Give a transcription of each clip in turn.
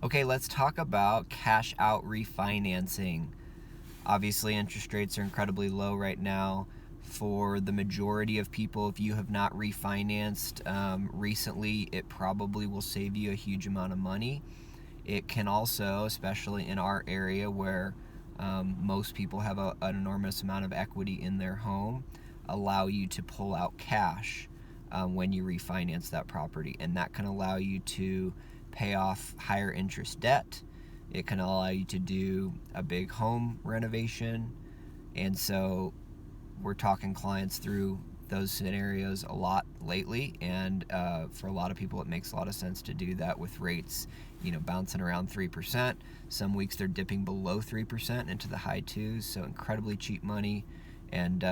Okay, let's talk about cash out refinancing. Obviously, interest rates are incredibly low right now. For the majority of people, if you have not refinanced recently, it probably will save you a huge amount of money. It can also, especially in our area where most people have an enormous amount of equity in their home, allow you to pull out cash when you refinance that property. And that can allow you to pay off higher interest debt. It can allow you to do a big home renovation. And so we're talking clients through those scenarios a lot lately, and for a lot of people it makes a lot of sense to do that with rates bouncing around 3%. Some weeks they're dipping below 3% into the high twos, so incredibly cheap money. And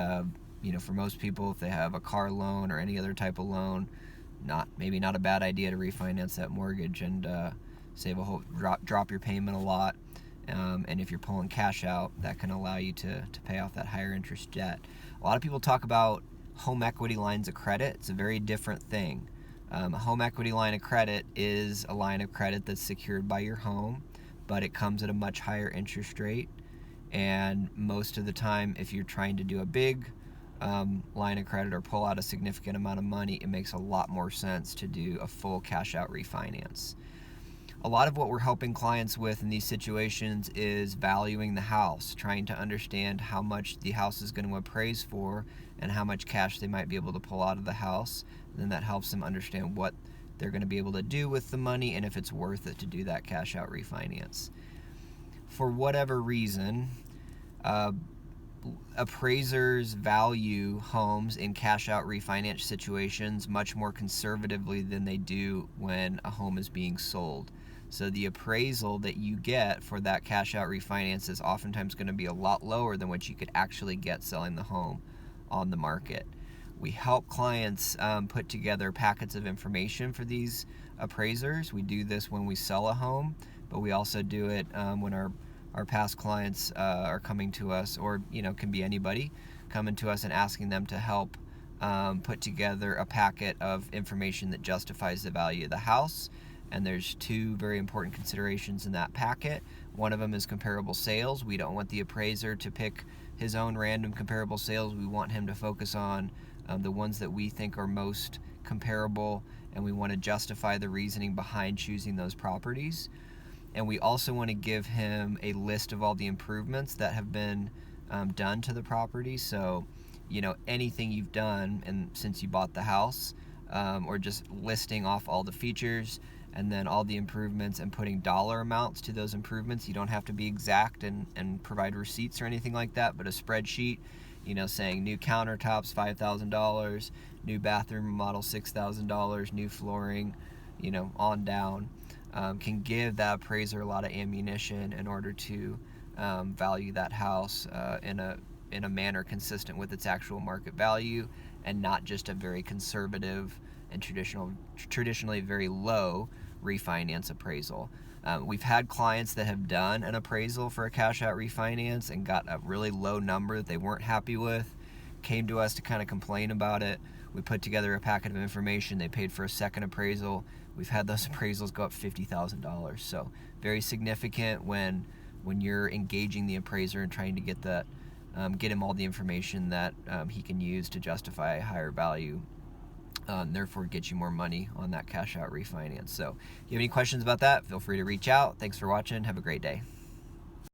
for most people, if they have a car loan or any other type of loan, maybe not a bad idea to refinance that mortgage and save a whole drop your payment a lot. And if you're pulling cash out, that can allow you to pay off that higher interest debt. A lot of people talk about home equity lines of credit. It's a very different thing. A home equity line of credit is a line of credit that's secured by your home, but it comes at a much higher interest rate. And most of the time, if you're trying to do a big line of credit or pull out a significant amount of money, it makes a lot more sense to do a full cash out refinance. A lot of what we're helping clients with in these situations is valuing the house, trying to understand how much the house is going to appraise for and how much cash they might be able to pull out of the house. And then that helps them understand what they're going to be able to do with the money and if it's worth it to do that cash out refinance. For whatever reason, appraisers value homes in cash out refinance situations much more conservatively than they do when a home is being sold. So the appraisal that you get for that cash out refinance is oftentimes going to be a lot lower than what you could actually get selling the home on the market. We help clients put together packets of information for these appraisers. We do this when we sell a home, but we also do it when our past clients are coming to us, or can be anybody coming to us and asking them to help put together a packet of information that justifies the value of the house. And there's two very important considerations in that packet. One of them is comparable sales. We don't want the appraiser to pick his own random comparable sales. We want him to focus on the ones that we think are most comparable, and we want to justify the reasoning behind choosing those properties. And we also want to give him a list of all the improvements that have been done to the property. So, anything you've done and since you bought the house, or just listing off all the features and then all the improvements and putting dollar amounts to those improvements. You don't have to be exact and provide receipts or anything like that, but a spreadsheet, saying new countertops, $5,000, new bathroom remodel, $6,000, new flooring, on down. Can give that appraiser a lot of ammunition in order to value that house in a manner consistent with its actual market value, and not just a very conservative and traditionally very low refinance appraisal. We've had clients that have done an appraisal for a cash out refinance and got a really low number that they weren't happy with, came to us to kind of complain about it. We put together a packet of information. They paid for a second appraisal. We've had those appraisals go up $50,000. So very significant when you're engaging the appraiser and trying to get him all the information that he can use to justify a higher value, therefore get you more money on that cash out refinance. So if you have any questions about that, feel free to reach out. Thanks for watching. Have a great day.